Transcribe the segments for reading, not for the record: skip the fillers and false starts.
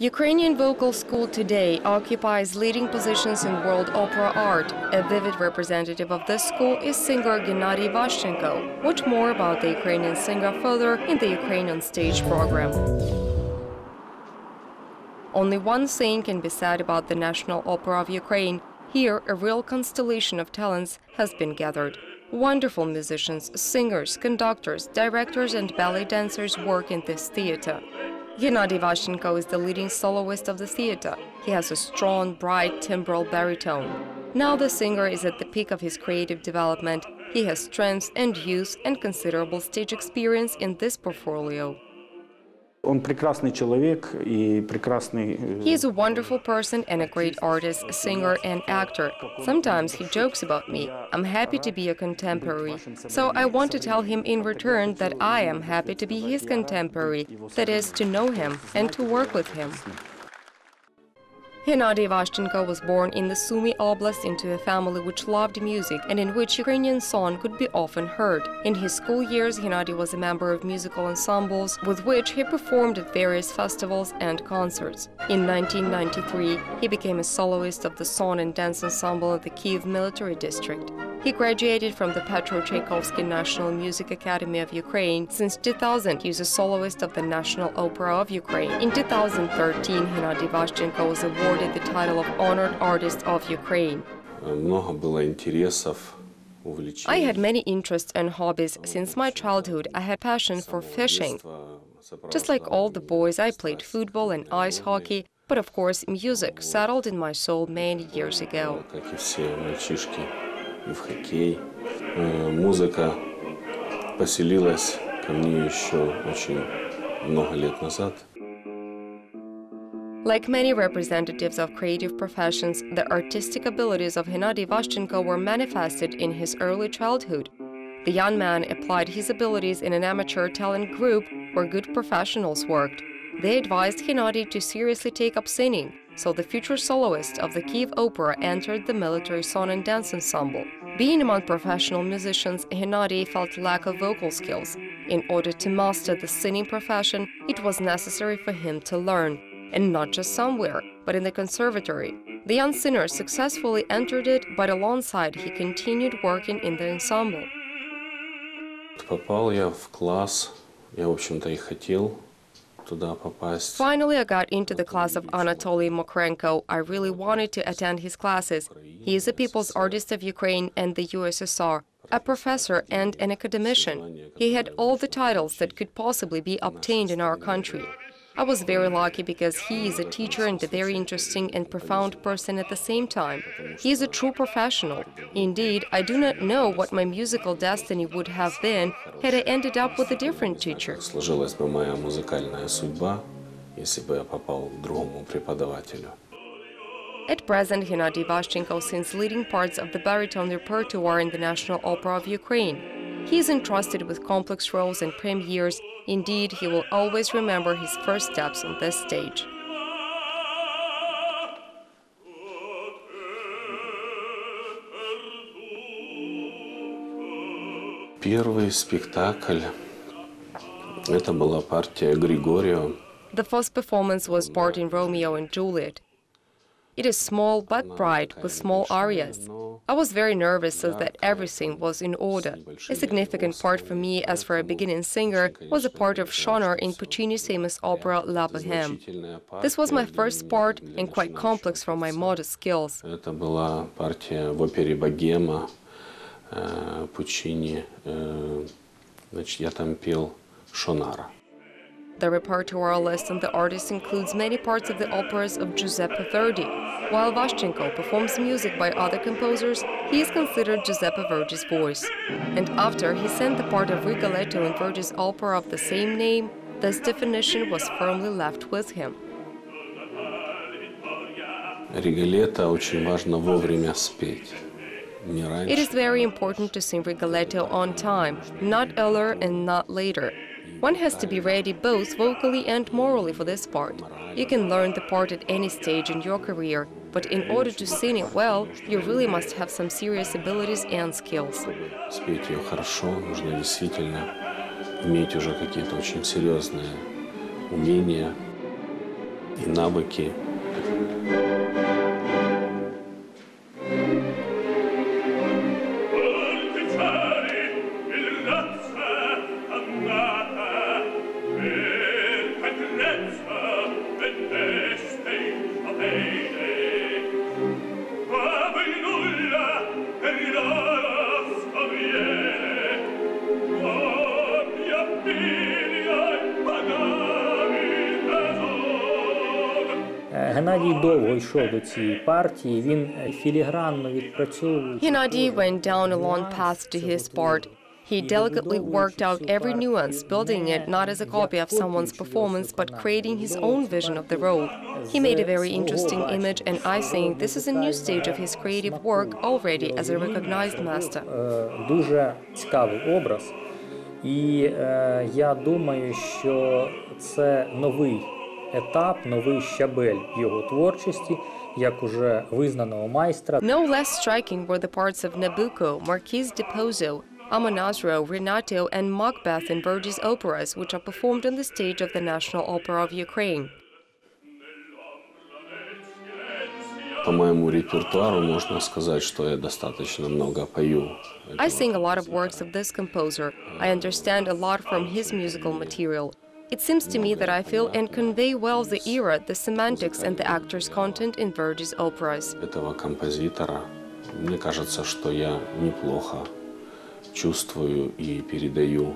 Ukrainian vocal school today occupies leading positions in world opera art. A vivid representative of this school is singer Hennadiy Vashchenko. Watch more about the Ukrainian singer further in the Ukrainian stage program. Only one thing can be said about the National Opera of Ukraine. Here, a real constellation of talents has been gathered. Wonderful musicians, singers, conductors, directors and ballet dancers work in this theater. Hennadiy Vashchenko is the leading soloist of the theater. He has a strong, bright, timbral baritone. Now the singer is at the peak of his creative development. He has strength and youth and considerable stage experience in this portfolio. He is a wonderful person and a great artist, singer and actor. Sometimes he jokes about me. I'm happy to be a contemporary. So I want to tell him in return that I am happy to be his contemporary, that is, to know him and to work with him. Hennadiy Vashchenko was born in the Sumy Oblast into a family which loved music and in which Ukrainian song could be often heard. In his school years, Hennadiy was a member of musical ensembles with which he performed at various festivals and concerts. In 1993, he became a soloist of the song and dance ensemble of the Kyiv Military District. He graduated from the Petro-Tchaikovsky National Music Academy of Ukraine. Since 2000, he is a soloist of the National Opera of Ukraine. In 2013, Hennadiy Vashchenko was awarded the title of Honored Artist of Ukraine. I had many interests and hobbies. Since my childhood, I had passion for fishing. Just like all the boys, I played football and ice hockey, but of course, music settled in my soul many years ago. И в хоккей. Музыка поселилась ко мне еще очень много лет назад. Like many representatives of creative professions, the artistic abilities of Hennadiy Vashchenko were manifested in his early childhood. The young man applied his abilities in an amateur talent group where good professionals worked. They advised Hennadiy to seriously take up singing, so the future soloist of the Kyiv Opera entered the military song and dance ensemble. Being among professional musicians, Hennadiy felt lack of vocal skills. In order to master the singing profession, it was necessary for him to learn, and not just somewhere, but in the conservatory. The young singer successfully entered it, but alongside he continued working in the ensemble. Попал я в класс, я, в общем-то, и хотел. Finally, I got into the class of Anatoly Mokrenko. I really wanted to attend his classes. He is a people's artist of Ukraine and the USSR, a professor and an academician. He had all the titles that could possibly be obtained in our country. I was very lucky because he is a teacher and a very interesting and profound person at the same time. He is a true professional. Indeed, I do not know what my musical destiny would have been had I ended up with a different teacher. Сложилась бы моя музыкальная судьба, если бы я попал к другому преподавателю. At present, Hennadiy Vashchenko sings leading parts of the baritone repertoire in the National Opera of Ukraine. He is entrusted with complex roles and premieres. Indeed, he will always remember his first steps on this stage. Первый спектакль – это была партия Григорио. The first performance was part in Romeo and Juliet. It is small but bright, with small arias. I was very nervous so that everything was in order. A significant part for me, as for a beginning singer, was a part of Schoner in Puccini's famous opera La Bohème. This was my first part and quite complex for my modest skills. Это была партия в опере «Богема» Пуччини. Значит, я там пел Шонара. The repertoire list on the artist includes many parts of the operas of Giuseppe Verdi. While Vashchenko performs music by other composers, he is considered Giuseppe Verdi's voice. And after he sang the part of Rigoletto in Verdi's opera of the same name, this definition was firmly left with him. Rigoletto очень важно вовремя спеть. It is very important to sing Rigoletto on time, not earlier and not later. One has to be ready both vocally and morally for this part. You can learn the part at any stage in your career, but in order to sing it well, you really must have some serious abilities and skills. Спеть ее хорошо, нужно действительно иметь уже какие-то очень серьезные умения и навыки. Геннадій довго йшов до цієї партії, він філігранно відпрацьовував. Hennadiy went down a long path to his part. He delicately worked out every nuance, building it not as a copy of someone's performance, but creating his own vision of the role. He made a very interesting image, and I think this is a new stage of his creative work already as a recognized master. Дуже цікавий образ, і я думаю, що це новий етап, новий щабель його творчості, як уже визнаного майстра. No less striking were the parts of Nabucco, Marquise de Pozo, Amonasro, Renato, and Macbeth in Verdi's operas, which are performed on the stage of the National Opera of Ukraine. По моему репертуару можно сказать, что я достаточно много пою. I sing a lot of works of this composer. I understand a lot from his musical material. It seems to me that I feel and convey well the era, the semantics, and the actor's content in Verdi's operas. Этого композитора, мне кажется, что я неплохо чувствую и передаю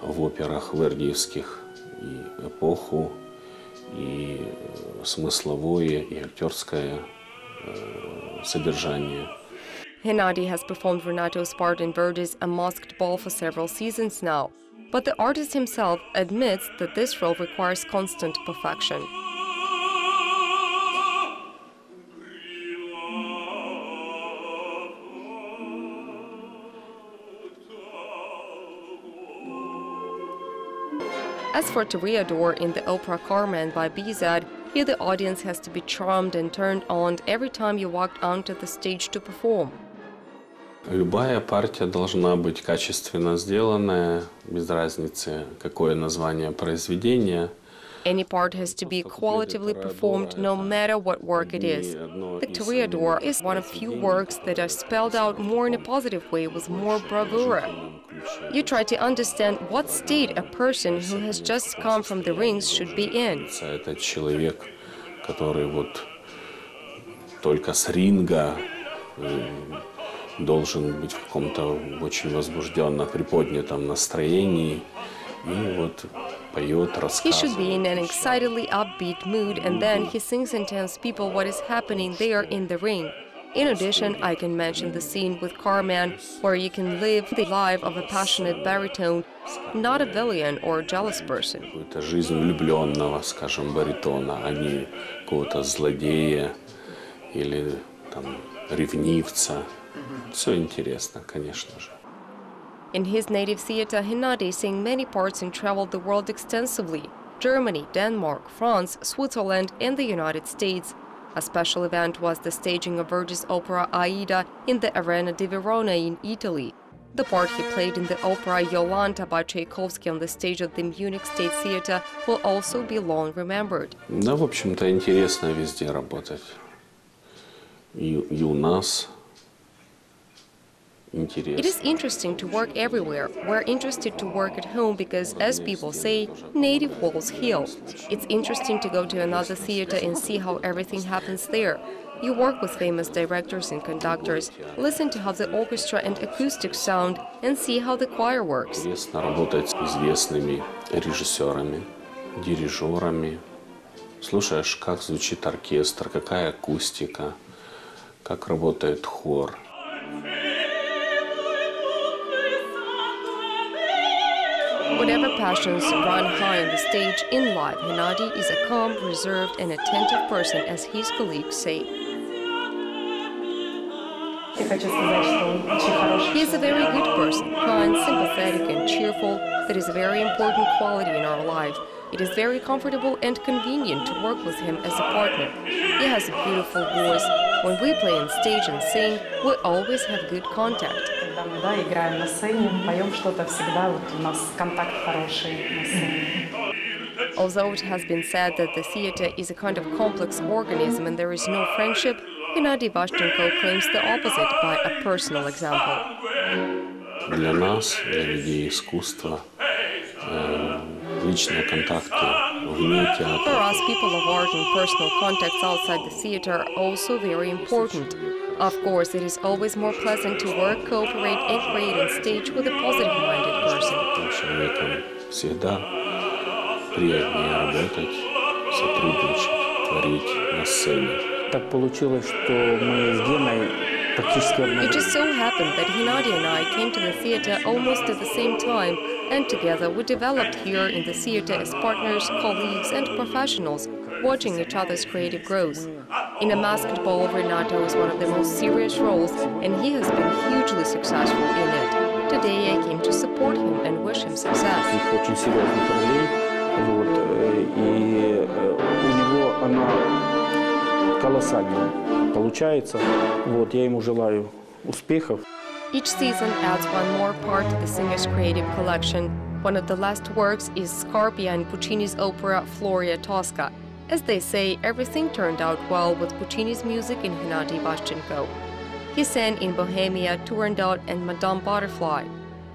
в операх вердиевских и эпоху, и смысловое, и актерское содержание. Hennadiy has performed Renato's part in Verdi's A Masked Ball for several seasons now, but the artist himself admits that this role requires constant perfection. As for Toreador in the opera Carmen by Bizet, here the audience has to be charmed and turned on every time you walked onto the stage to perform. Любая партия должна быть качественно сделанная, без разницы, какое название произведения. Any part has to be qualitatively performed, no matter what work it is. The Toreador is one of few works that are spelled out more in a positive way, with more bravura. You try to understand what state a person who has just come from the rings should be in. Это человек, который вот только с ринга должен быть в каком-то очень возбужденно приподнятом настроении и вот поет, рассказывает. He should be in an excitedly upbeat mood, and then he sings and tells people what is happening there in the ring. In addition, I can mention the scene with Carmen, where you can live the life of a passionate baritone, not a villain or a jealous person. Это жизнь влюбленного, скажем, баритона, а не какого-то злодея или там ревнивца. Все интересно, конечно же. In his native theater, Hennadiy sang many parts and traveled the world extensively: Germany, Denmark, France, Switzerland, and the United States. A special event was the staging of Verdi's opera Aida in the Arena di Verona in Italy. The part he played in the opera Yolanta by Tchaikovsky on the stage of the Munich State Theater will also be long remembered. Да, в общем-то, интересно везде работать. И у нас It is interesting to work everywhere. We're interested to work at home because, as people say, native walls heal. It's interesting to go to another theater and see how everything happens there. You work with famous directors and conductors, listen to how the orchestra and acoustics sound, and see how the choir works. Интересно работать с известными режиссерами, дирижерами. Слушаешь, как звучит оркестр, какая акустика, как работает хор. Whatever passions run high on the stage, in life, Hennadiy is a calm, reserved, and attentive person, as his colleagues say. He is a very good person, kind, sympathetic, and cheerful. That is a very important quality in our life. It is very comfortable and convenient to work with him as a partner. He has a beautiful voice. When we play on stage and sing, we always have good contact. когда мы, да, играем на сцене, поем что-то, всегда вот у нас контакт хороший на сцене. Although it has been said that the theater is a kind of complex organism and there is no friendship, Hennadiy Vashchenko claims the opposite by a personal example. Для нас, для людей искусства, личные контакты вне For театра. us, people of art and personal contacts outside the theater are also very important. Of course, it is always more pleasant to work, cooperate and create on stage with a positive-minded person. С этим человеком всегда приятнее работать, сотрудничать, творить на сцене. Так получилось, что мы с Геной практически It just so happened that Hennadiy and I came to the theater almost at the same time, and together we developed here in the theater as partners, colleagues and professionals, watching each other's creative growth. In a masked ball, Renato is one of the most serious roles, and he has been hugely successful in it. Today I came to support him and wish him success. очень серьезных ролей, вот, и у него она колоссальная получается. Вот, я ему желаю успехов. Each season adds one more part to the singer's creative collection. One of the last works is Scarpia in Puccini's opera Floria Tosca. As they say, everything turned out well with Puccini's music in Hennadiy Vashchenko. He sang in Bohemia, Turandot and Madame Butterfly.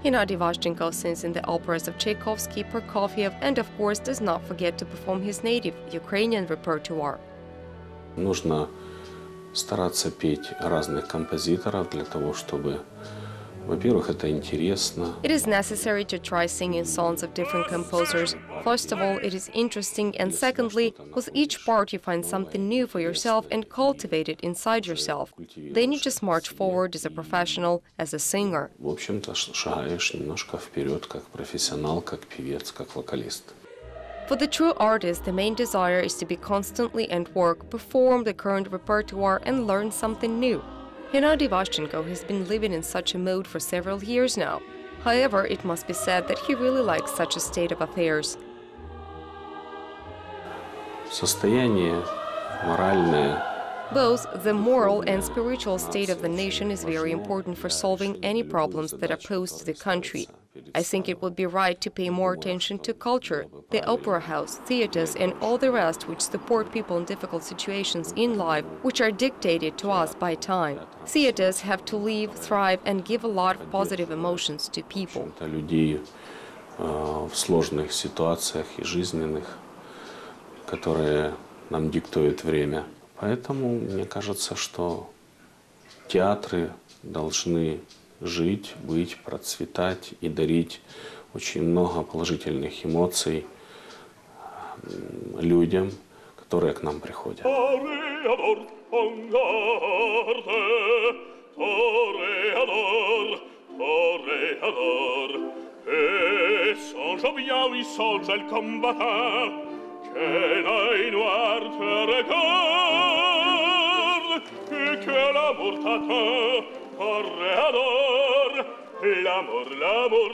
Hennadiy Vashchenko sings in the operas of Tchaikovsky, Prokofiev, and of course does not forget to perform his native Ukrainian repertoire. Нужно стараться петь разных композиторов для того, чтобы, во-первых, это интересно. It is necessary to try singing songs of different composers. First of all, it is interesting, and secondly, with each part you find something new for yourself and cultivate it inside yourself. Then you just march forward as a professional, as a singer. В общем-то, шагаешь немножко вперед, как профессионал, как певец, как вокалист. For the true artist, the main desire is to be constantly at work, perform the current repertoire and learn something new. Hennadiy Vashchenko has been living in such a mode for several years now. However, it must be said that he really likes such a state of affairs. Состояние моральное. Both the moral and spiritual state of the nation is very important for solving any problems that are posed to the country. I think it would be right to pay more attention to culture, the opera house, theaters and all the rest which support people in difficult situations in life, which are dictated to us by time. Theaters have to live, thrive and give a lot of positive emotions to people. Людей в сложных ситуациях и жизненных, которые нам диктует время. Поэтому мне кажется, что театры должны жить, быть, процветать и дарить очень много положительных эмоций людям, которые к нам приходят. L'amour, l'amour